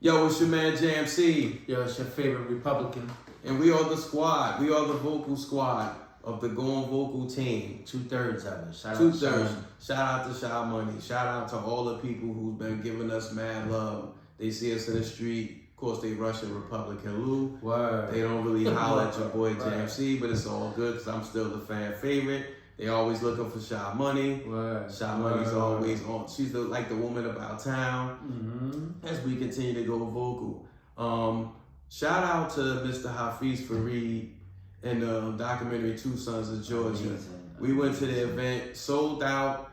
Yo, it's your man JMC. Yo, it's your favorite Republican. And we are the squad. We are the vocal squad of the Going Vocal team. 2/3 of it. Shout out to Shy Money. Shout out to all the people who's been giving us mad love. They see us in the street. Of course, they rushing Republican Lou. Word. They don't really holler at your boy JMC, but it's all good because I'm still the fan favorite. They always looking for Shy Money. Word. Shy Money's always on. She's like the woman about town. Mm-hmm. As we continue to go vocal. Shout out to Mr. Hafiz Fareed and the documentary Two Sons of Georgia. Amazing. We went to the event, sold out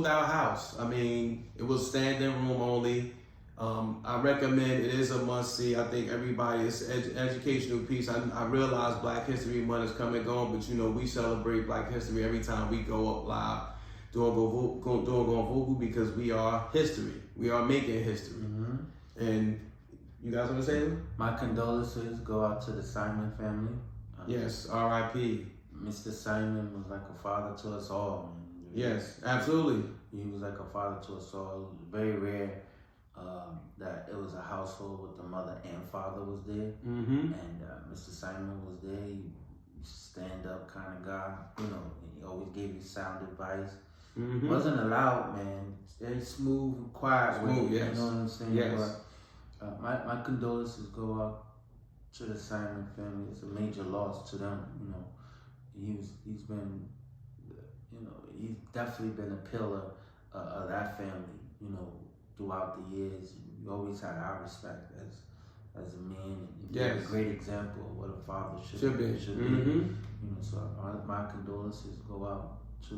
house. I mean, it was standing room only. I recommend it is a must see. I think everybody, it's educational piece. I realize Black History Month is coming and going, but you know, we celebrate Black History every time we go up live doing Going Vocal because we are history. We are making history. Mm-hmm. And you guys want to say anything? My condolences go out to the Simon family. Yes, R.I.P. Mr. Simon was like a father to us all. Yes, absolutely. He was like a father to us all. It was very rare that it was a household with the mother and father was there. Mm-hmm. And Mr. Simon was there. He stand-up kind of guy. You know, he always gave you sound advice. Mm-hmm. Wasn't loud, man. Very smooth and quiet. Smooth, yes. You know what I'm saying? Yes. But, my condolences go out to the Simon family. It's a major loss to them. You know, he's been, you know, he's definitely been a pillar of that family. You know, throughout the years, we always had our respect as a man. Yes. A great example of what a father Should be. Mm-hmm. You know, so my condolences go out to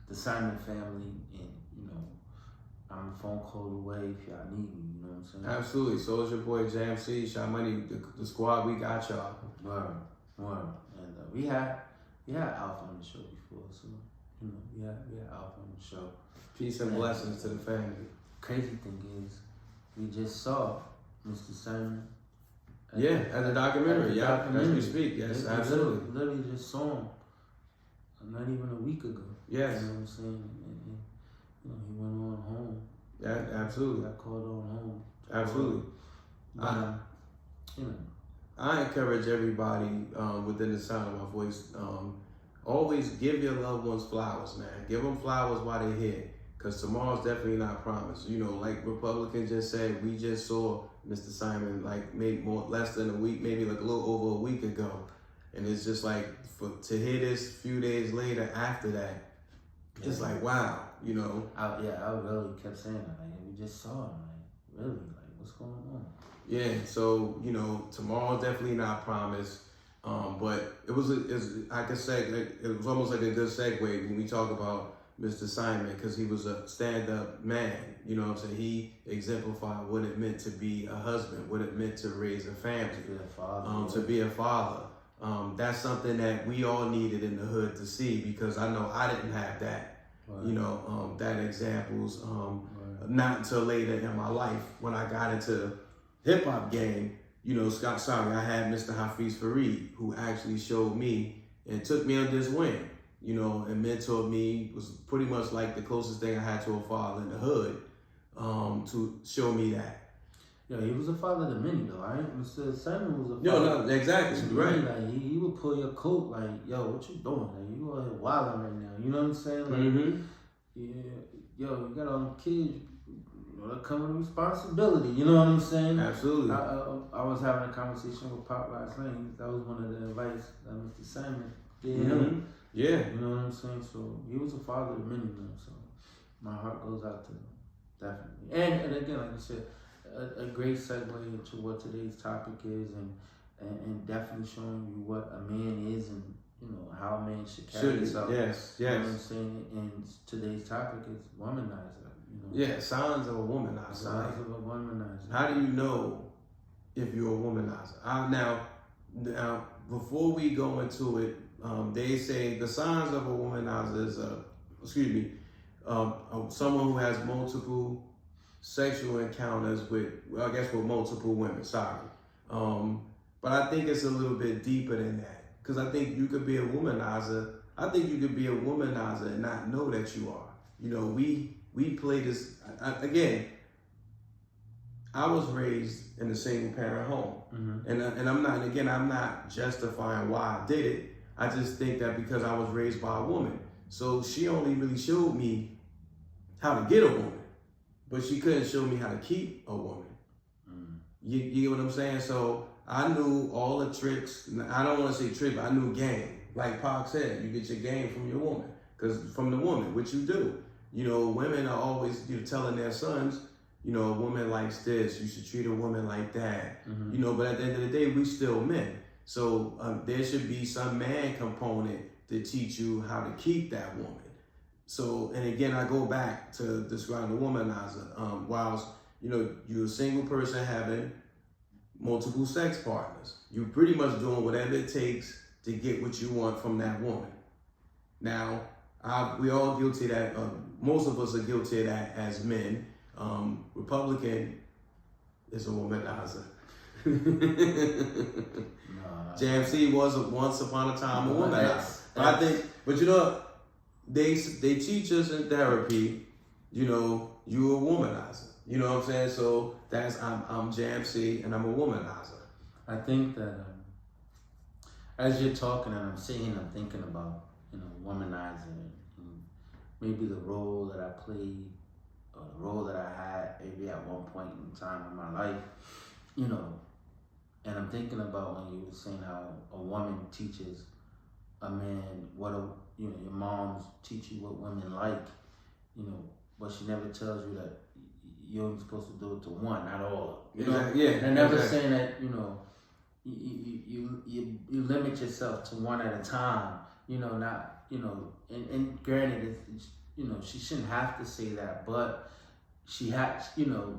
the Simon family, and you know, I'm a phone call away if y'all need me. You know what I'm saying? Absolutely. So is your boy JMC, Shy Money, the squad. We got y'all. Word. And we had Alpha on the show before, so you know, we had Alpha on the show. Peace and blessings to the family. Crazy thing is, we just saw Mr. Simon. At the documentary. As we speak. Yes, absolutely. Literally just saw him not even a week ago. Yes. You know what I'm saying? And, you know, he went on home. Yeah, absolutely. Got called on home. Absolutely. You know. I encourage everybody within the sound of my voice, always give your loved ones flowers, man. Give them flowers while they're here, because tomorrow's definitely not promised. You know, like Republican just said, we just saw Mr. Simon like maybe less than a week, maybe like a little over a week ago. And it's just like, to hear this few days later after that, it's like, wow, you know. I really kept saying that. Like, we just saw him. Like, really? Like, what's going on? Yeah, so, you know, tomorrow's definitely not promised. But it was almost like a good segue when we talk about Mr. Simon, because he was a stand-up man. You know what I'm saying? He exemplified what it meant to be a husband, what it meant to raise a family, To be a father. That's something that we all needed in the hood to see, because I know I didn't have that. Right. You know, that examples. Right. Not until later in my life when I got into hip hop game. You know, I had Mr. Hafiz Fareed, who actually showed me and took me under his wing. You know, and mentored me. Was pretty much like the closest thing I had to a father in the hood, to show me that. Yeah, he was a father to many though. Mr. Simon was a No, father. exactly, right. Like he would pull your coat, like, yo, what you doing? Like, you out here wilding right now. You know what I'm saying? Like, yo, you got all the kids. You know, that come with responsibility. You know what I'm saying? Absolutely. I was having a conversation with Pop last night. That was one of the advice that Mr. Simon gave him. Yeah. You know what I'm saying? So he was a father to many of them. So my heart goes out to him, definitely. And again, like I said, a great segue into what today's topic is, and definitely showing you what a man is, and you know how a man should carry himself. Yes. You know what I'm saying? And today's topic is womanizer. You know? Yeah, signs of a womanizer. Signs of a womanizer. How do you know if you're a womanizer? Now, before we go into it, they say the signs of a womanizer is someone who has multiple sexual encounters with multiple women. Sorry, but I think it's a little bit deeper than that, because I think you could be a womanizer. I think you could be a womanizer and not know that you are. You know, we play this again. I was raised in a single parent home, and I'm not justifying why I did it. I just think that because I was raised by a woman, so she only really showed me how to get a woman, but she couldn't show me how to keep a woman. You get what I'm saying? So I knew all the tricks. I don't want to say trick, but I knew game. Like Pac said, you get your game from your woman, because from the woman, what you do. You know, women are always telling their sons, you know, a woman likes this, you should treat a woman like that. You know, but at the end of the day, we still men. So there should be some man component to teach you how to keep that woman. So, and again, I go back to describe the womanizer. Whilst, you know, you're a single person having multiple sex partners, you're pretty much doing whatever it takes to get what you want from that woman. Now, we all guilty of that. Most of us are guilty of that as men. Republican is a womanizer. Jam C was once upon a time a womanizer. But I think, but you know, they teach us in therapy, you know, you're a womanizer. You know what I'm saying? So that's I'm Jam C and I'm a womanizer. I think that as you're talking and I'm sitting, I'm thinking about, you know, womanizing and maybe the role that I played or the role that I had maybe at one point in time in my life, you know. And I'm thinking about when you were saying how a woman teaches a man your moms teach you what women like, you know, but she never tells you that you're only supposed to do it to one, not all. You know, they're never saying that, you know, you limit yourself to one at a time. You know, not, you know, and granted, it's, you know, she shouldn't have to say that, but she has, you know,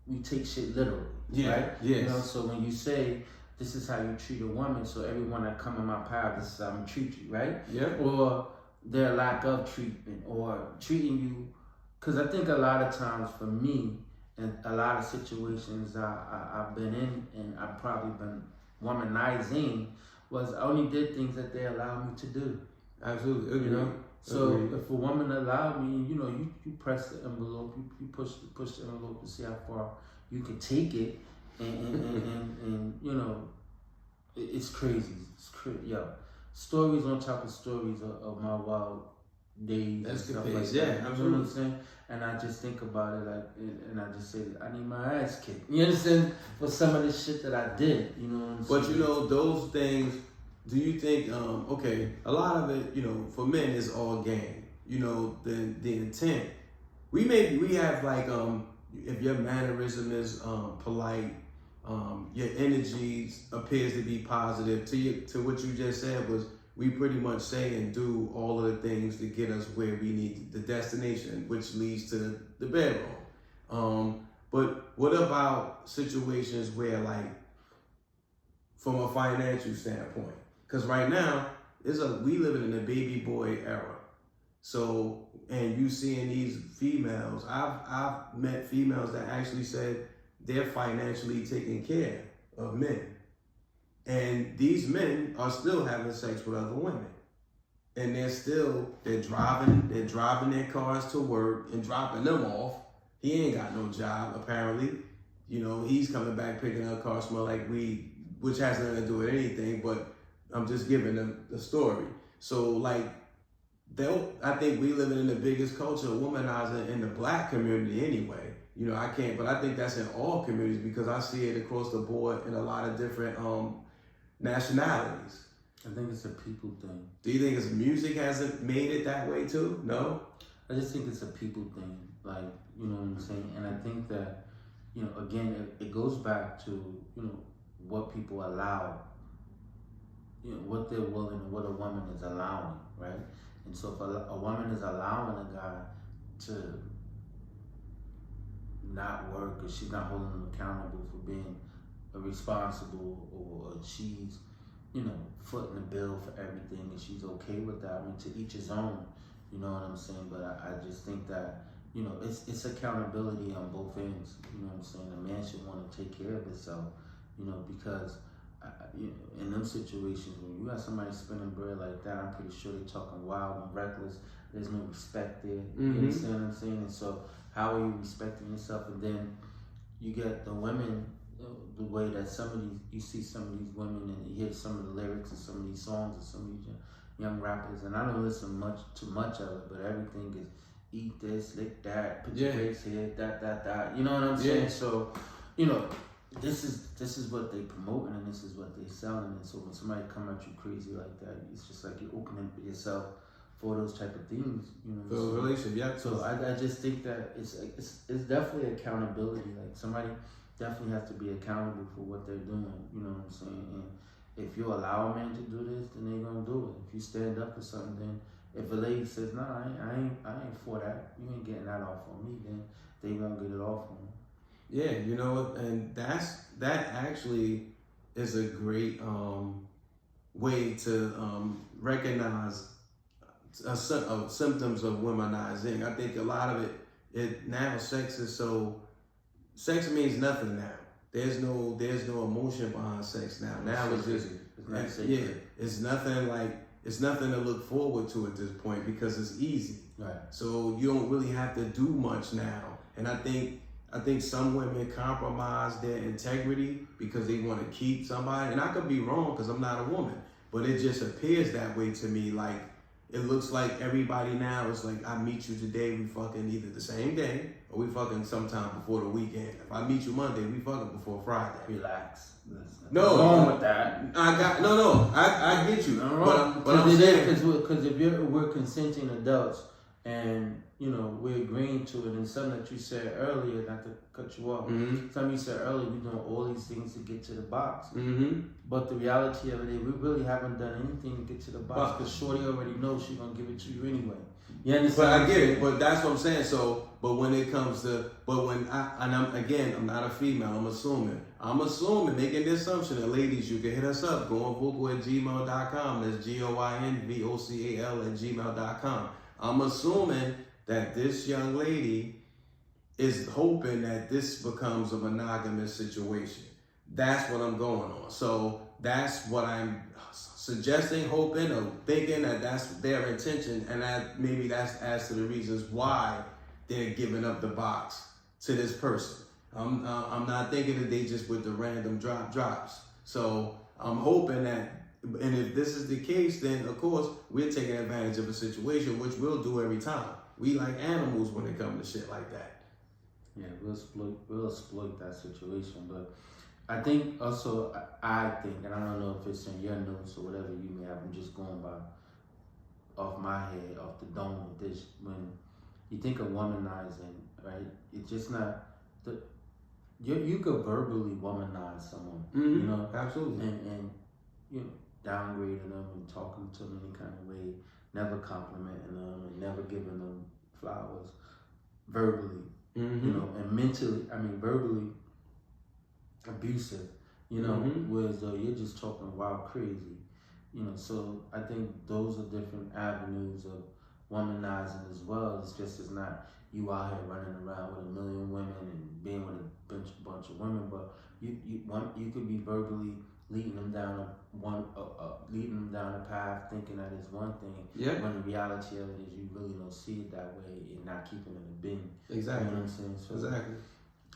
we take shit literally, right? Yes. You know, so when you say, this is how you treat a woman, so everyone that come in my path, this is how I'm gonna treat you, right? Yeah. Or their lack of treatment, or treating you, because I think a lot of times for me, and a lot of situations I've been in, and I've probably been womanizing, was I only did things that they allowed me to do. Absolutely. Agreed. You know? So if a woman allowed me, you know, you press the envelope, you push the envelope to see how far you can take it, and you know, it's crazy. Yo, stories on top of stories of my wild days and stuff like that. Yeah, you know what I'm saying? And I just think about it like, and I just say, I need my ass kicked. You understand? For some of the shit that I did, you know what I'm saying? But you know, those things. Do you think, okay, a lot of it, you know, for men is all game. You know, the intent. We have like, if your mannerism is polite, your energy appears to be positive. To what you just said was, we pretty much say and do all of the things to get us where we need, the destination, which leads to the bedroom. But what about situations where, like, from a financial standpoint? Because right now, we living in a baby boy era. So, and you seeing these females, I've met females that actually said they're financially taking care of men. And these men are still having sex with other women. And they're driving their cars to work and dropping them off. He ain't got no job, apparently. You know, he's coming back picking up cars smell like weed, which has nothing to do with anything, but I'm just giving them the story. So, like, I think we living in the biggest culture of womanizer in the black community anyway. You know, I think that's in all communities, because I see it across the board in a lot of different nationalities. I think it's a people thing. Do you think it's music hasn't made it that way too? No? I just think it's a people thing. Like, you know what I'm saying? And I think that, you know, again, it goes back to, you know, what people allow, you know, what they're willing and what a woman is allowing, right? And so if a woman is allowing a guy to not work, or she's not holding him accountable for being responsible, or she's, you know, footing the bill for everything, and she's okay with that. I mean, to each his own, you know what I'm saying? But I just think that, you know, it's accountability on both ends. You know what I'm saying? A man should want to take care of himself, you know, because you know, in them situations when you got somebody spending bread like that, I'm pretty sure they're talking wild and reckless. There's no respect there. You understand what I'm saying? And so, how are you respecting yourself? And then, you get the women, the way that some of these, you see some of these women and you hear some of the lyrics of some of these songs of some of these young rappers, and I don't listen too much of it, but everything is eat this, lick that, put your face here, that. You know what I'm saying? So, you know, this is what they promoting and this is what they selling, and so when somebody come at you crazy like that, it's just like you're opening yourself for those type of things, you know. For a relationship, yeah. So I just think that it's definitely accountability. Like somebody definitely has to be accountable for what they're doing. You know what I'm saying? And if you allow a man to do this, then they're gonna do it. If you stand up for something, then if a lady says, "Nah, I ain't for that. You ain't getting that off on me," then they won't get it off on them. Yeah, you know, and that actually is a great way to recognize symptoms of womanizing. I think a lot of it now sex means nothing now. There's no emotion behind sex now. Now it's just it's nothing to look forward to at this point because it's easy. Right. So you don't really have to do much now. And I think some women compromise their integrity because they want to keep somebody. And I could be wrong because I'm not a woman, but it just appears that way to me. Like it looks like everybody now is like, I meet you today, we fucking either the same day or we fucking sometime before the weekend. If I meet you Monday, we fucking before Friday. Relax. No, wrong with that. I get you. But I'm saying, because if we're consenting adults and you know we're agreeing to it, and something that you said earlier, not to cut you off, something you said earlier, we're doing all these things to get to the box. But the reality of it is, we really haven't done anything to get to the box because Shorty already knows she's gonna give it to you anyway. You understand? But I get it. But that's what I'm saying. So, but when it comes to, I'm not a female. I'm assuming, making the assumption that ladies, you can hit us up. Go on vocal@gmail.com. That's GOINVOCAL@gmail.com. I'm assuming that this young lady is hoping that this becomes a monogamous situation. That's what I'm going on. So that's what I'm suggesting, hoping, or thinking that that's their intention, and that maybe that's as to the reasons why they're giving up the box to this person. I'm not thinking that they just with the random drops. So I'm hoping that, and if this is the case, then of course we're taking advantage of a situation, which we'll do every time. We like animals when it comes to shit like that. Yeah, we'll exploit that situation, but I think also, I think, and I don't know if it's in your notes or whatever you may have, I'm just going by off my head, off the dome with this. When you think of womanizing, right, it's just not, you could verbally womanize someone, you know? Absolutely. And you know, downgrading them and talking to them any kind of way, never complimenting them and never giving them flowers verbally, you know, and mentally, verbally abusive, you know, whereas though you're just talking wild crazy, you know. So I think those are different avenues of womanizing as well. It's not you out here running around with a million women and being with a bunch of women, but you could be verbally leading them down a path, thinking that it's one thing, when the reality of it is you really don't see it that way and not keeping it in a bin. Exactly. You know what I'm saying? So exactly.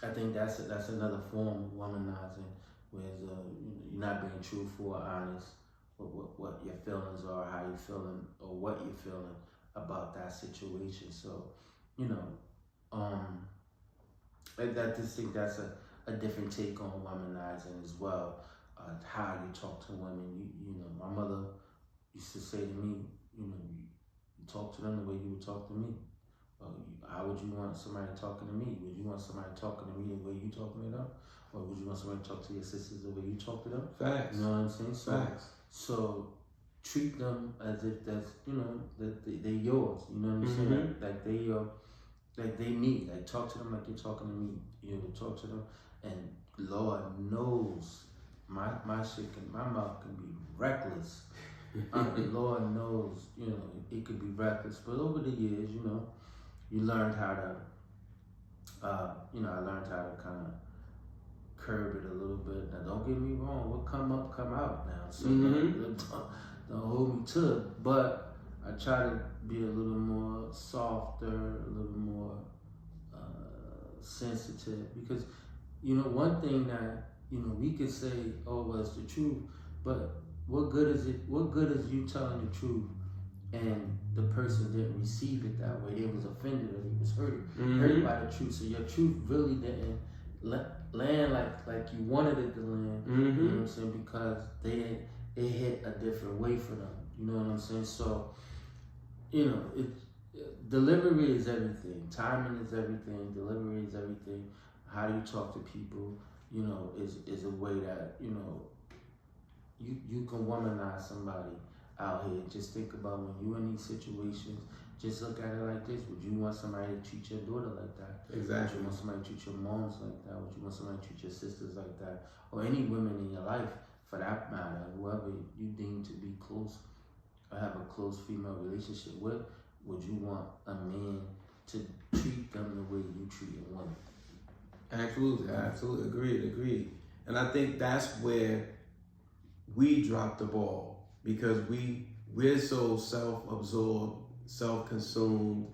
I think that's another form of womanizing, where you're not being truthful or honest with what your feelings are, how you're feeling, or what you're feeling about that situation. So, you know, I just think that's a different take on womanizing as well. How you talk to women. You know, my mother used to say to me, you know, you talk to them the way you would talk to me. How would you want somebody talking to me? Would you want somebody talking to me the way you talking to them? Or would you want somebody to talk to your sisters the way you talk to them? Facts. You know what I'm saying? Facts. So treat them as if that's, you know, that they're yours. You know what I'm saying? Like they me. Like talk to them like you're talking to me. You know, talk to them. And Lord knows, my mouth can be reckless. Lord knows, you know, it could be reckless. But over the years, you know, you learned how to, I learned how to kind of curb it a little bit. Now, don't get me wrong, what come up, come out now. So don't hold me to it. But I try to be a little more softer, a little more sensitive, because one thing that, we could say, oh, well, it's the truth, but what good is it? What good is you telling the truth and the person didn't receive it that way? They was offended or they was hurt by the truth. So your truth really didn't land like you wanted it to land. You know what I'm saying? Because it hit a different way for them. You know what I'm saying? So, delivery is everything. Timing is everything. Delivery is everything. How do you talk to people? Is a way that you can womanize somebody out here. Just think about when you're in these situations. Just look at it like this. Would you want somebody to treat your daughter like that? Exactly. Would you want somebody to treat your moms like that? Would you want somebody to treat your sisters like that? Or any women in your life, for that matter, whoever you deem to be close or have a close female relationship with, would you want a man to treat them the way you treat a woman? Absolutely. Agreed. And I think that's where we drop the ball, because we're so self-absorbed, self-consumed.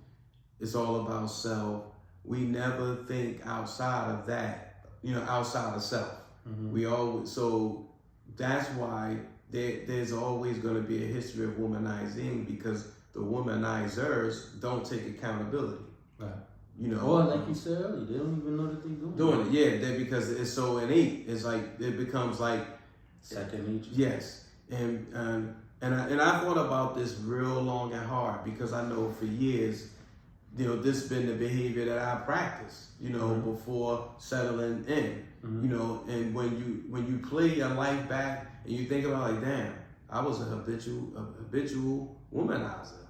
It's all about self. We never think outside of that, outside of self. So that's why there's always going to be a history of womanizing, because the womanizers don't take accountability. Right. Or like you said earlier, they don't even know that they're doing it. Yeah, because it's so innate. It's like it becomes like second nature. Yes, and I thought about this real long and hard, because I know for years, this has been the behavior that I practiced, before settling in, and when you play your life back and you think about, like, damn, I was a habitual womanizer.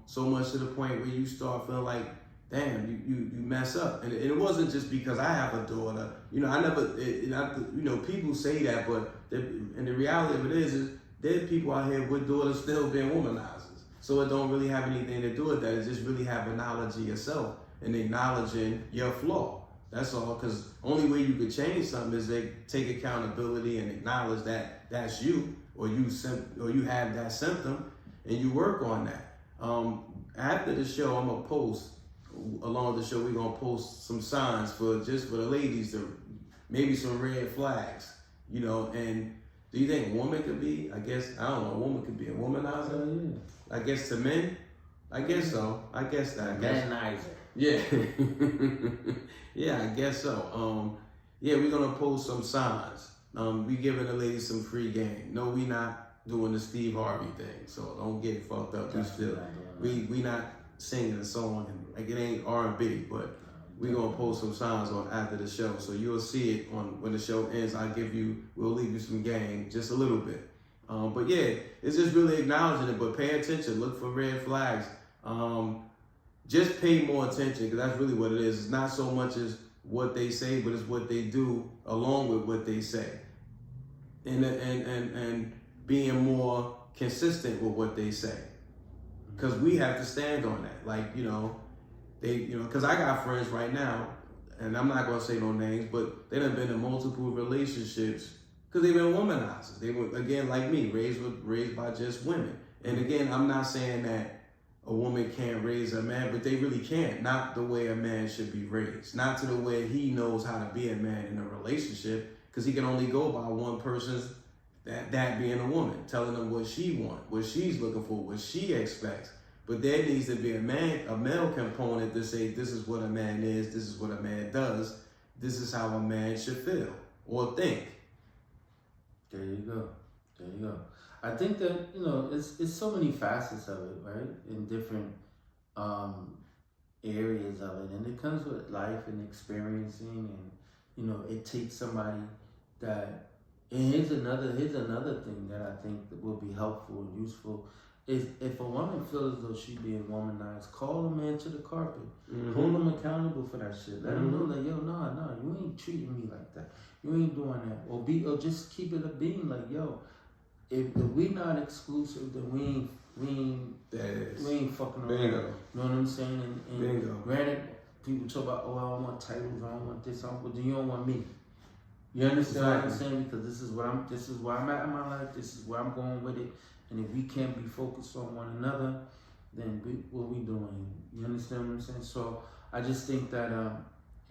So much to the point where you start feeling like, damn, you mess up. And it wasn't just because I have a daughter. I never, people say that, but and the reality of it is there are people out here with daughters still being womanizers. So it don't really have anything to do with that. It just really having knowledge of yourself and acknowledging your flaw. That's all, because only way you could change something is they take accountability and acknowledge that that's you, or you have that symptom, and you work on that. After the show, I'm gonna post, along the show, we're gonna post some signs for the ladies, to maybe some red flags, and do you think a woman could be, I don't know, a woman could be a womanizer? Yeah. I guess to men? I guess so. I guess that. Womanizer. Yeah. Yeah, I guess so. We're gonna post some signs. We giving the ladies some free game. No, we not doing the Steve Harvey thing, so don't get fucked up. We not singing a song, and like it ain't R&B, but we're gonna post some signs on after the show, so you'll see it on when the show ends. We'll leave you some game, just a little bit. But yeah, it's just really acknowledging it. But pay attention, look for red flags. Just pay more attention, because that's really what it is. It's not so much as what they say, but it's what they do along with what they say, and being more consistent with what they say. Because we have to stand on that. Like, because I got friends right now, and I'm not going to say no names, but they done been in multiple relationships because they've been womanizers. They were, again, like me, raised by just women. And again, I'm not saying that a woman can't raise a man, but they really can't. Not the way a man should be raised. Not to the way he knows how to be a man in a relationship, because he can only go by one person's, that being a woman, telling them what she wants, what she's looking for, what she expects. But there needs to be a male component to say, this is what a man is, this is what a man does, this is how a man should feel or think. There you go. I think that, it's so many facets of it, right? In different areas of it. And it comes with life and experiencing, and, it takes somebody that, and here's another thing that I think that will be helpful and useful, is if a woman feels as though she's being womanized, call a man to the carpet. Hold him accountable for that shit. Let him know that, yo, nah, you ain't treating me like that. You ain't doing that. Or just keep it a beam, like, yo, if we not exclusive, then we ain't fucking around. Bingo. You know what I'm saying? And Bingo. Granted, people talk about, I don't want titles, I don't want this, but then you don't want me. You understand what I'm saying? Because this is where I'm at in my life. This is where I'm going with it. And if we can't be focused on one another, then what we doing? You understand what I'm saying? So I just think that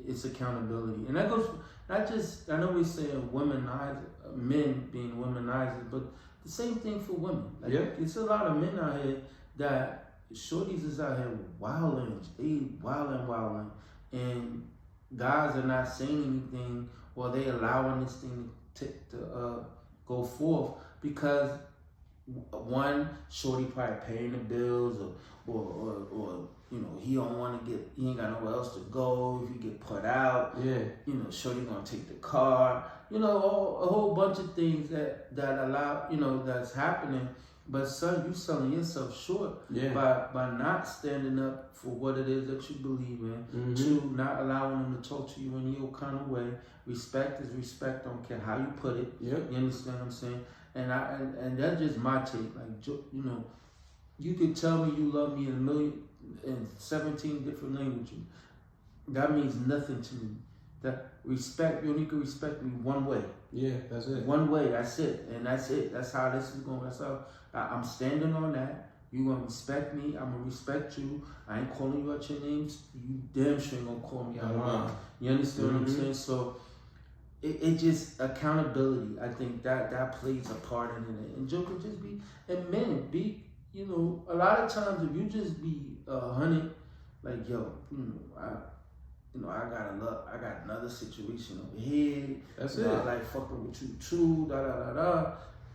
it's accountability, and that goes not just. I know we're saying womanizer, men being womanizers, but the same thing for women. Like, it's a lot of men out here that shorties is out here wilding, and guys are not saying anything, or they allowing this thing to go forth because one, shorty probably paying the bills, or he don't want to get, he ain't got nowhere else to go if he get put out. Shorty gonna take the car. A whole bunch of things that allow, that's happening. But son, you selling yourself short by not standing up for what it is that you believe in, to not allowing them to talk to you in your kind of way. Respect is respect, don't care how you put it. You understand what I'm saying? And that's just my take. Like, you could tell me you love me in 17 different languages. That means nothing to me. That respect, you only can respect me one way. That's it. One way, that's it. And that's it. That's how this is going. That's how I'm standing on that. You gonna respect me, I'm gonna respect you. I ain't calling you out your names. You damn sure ain't gonna call me out mine. You understand what I'm saying? So it just accountability. I think that plays a part in it. And Joker just be, and men be, a lot of times if you just be 100, like, yo, I got another situation over here. That's it. I like fucking with you too.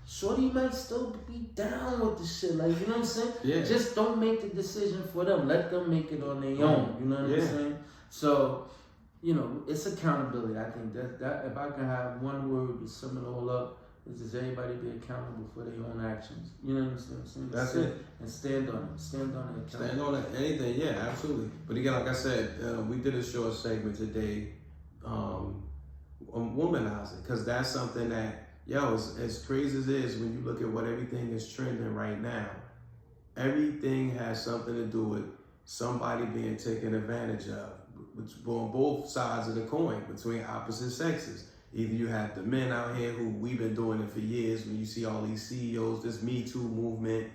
Shorty might still be down with the shit. Like, you know what I'm saying? Just don't make the decision for them. Let them make it on their own. You know what I'm saying? So, it's accountability. I think that if I can have one word to sum it all up, is just everybody be accountable for their own actions. You know what I'm saying? That's it. And stand on it. Stand on it. Stand on it. Anything, absolutely. But again, like I said, we did a short segment today on Womanizer, because that's something that, as crazy as it is, when you look at what everything is trending right now, everything has something to do with somebody being taken advantage of, on both sides of the coin, between opposite sexes. Either you have the men out here who we've been doing it for years, when you see all these CEOs, this Me Too movement,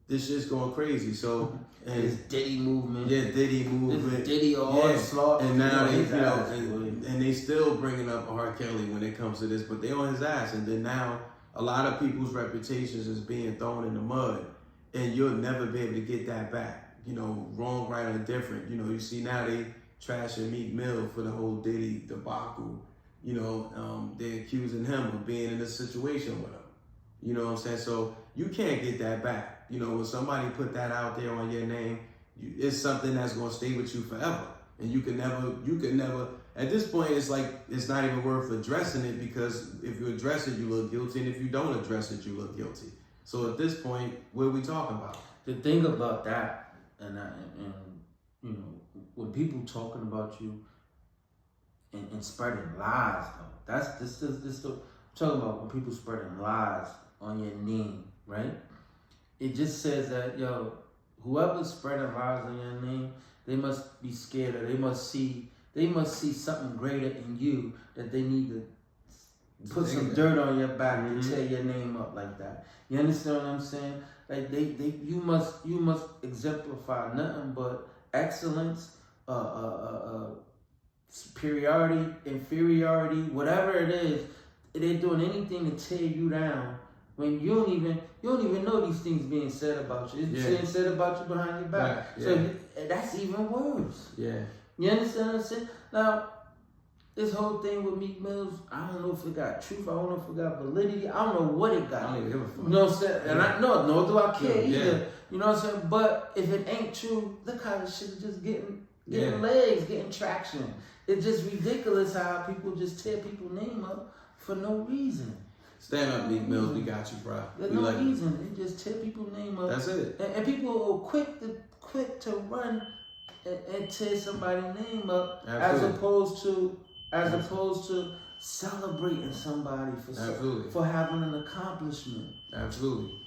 this shit's going crazy. So, and this Diddy movement. Diddy movement. This Diddy onslaught. And now they, and they still bringing up R. Kelly when it comes to this, but they on his ass. And then now a lot of people's reputations is being thrown in the mud, and you'll never be able to get that back. Wrong, right, or indifferent. You see now they trashing Meek Mill for the whole Diddy debacle. They're accusing him of being in a situation with him. You know what I'm saying? So you can't get that back. When somebody put that out there on your name, it's something that's going to stay with you forever. And you can never, at this point, it's like, it's not even worth addressing it, because if you address it, you look guilty. And if you don't address it, you look guilty. So at this point, what are we talking about? The thing about that, and when people talking about you, and spreading lies, though. That's this I'm talking about, when people spreading lies on your name, right? It just says that, whoever's spreading lies on your name, they must be scared, or they must see something greater in you, that they need to put some dirt on your back to tear your name up like that. You understand what I'm saying? Like you must exemplify nothing but excellence, superiority, inferiority, whatever it is. They're doing anything to tear you down when you don't even know these things being said about you. It's being said about you behind your back. So that's even worse. You understand what I'm saying? Now, this whole thing with Meek Mills, I don't know if it got truth, I don't know if it got validity, I don't know what it got. I don't even give a fuck. You know what I'm saying? And nor do I care either. You know what I'm saying? But if it ain't true, look how this shit is just getting legs, getting traction. It's just ridiculous how people just tear people's name up for no reason. Stand up, Meek Mills. We got you, bro. There's no reason. They just tear people's name up. That's it. And people are quick to run and tear somebody's name up, Absolutely. as opposed to celebrating somebody for having an accomplishment. Absolutely.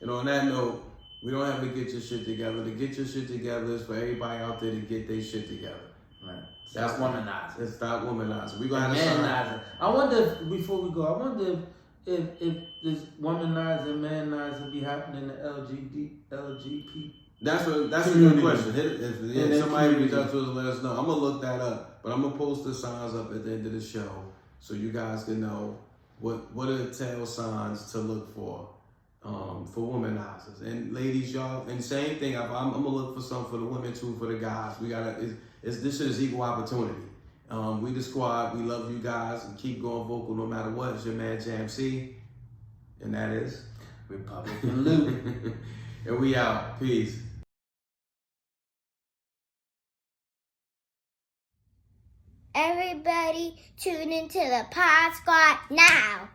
And on that note, we don't have to get your shit together. To get your shit together is for everybody out there to get their shit together. Right. Stop womanizing. Stop womanizing. We're going to have to I wonder, before we go, if this womanizer, manizer be happening in the LGBT That's a good question. If somebody reach out community. to us, let us know. I'm gonna look that up, but I'm gonna post the signs up at the end of the show so you guys can know what are the tell signs to look for womanizers. And ladies, y'all, and same thing. I'm gonna look for some for the women too, for the guys. We gotta. This shit is equal opportunity. We the squad. We love you guys and keep going vocal no matter what. It's your man Jam C, and that is Republican Luke. And we out. Peace. Everybody tune into the Pod Squad now.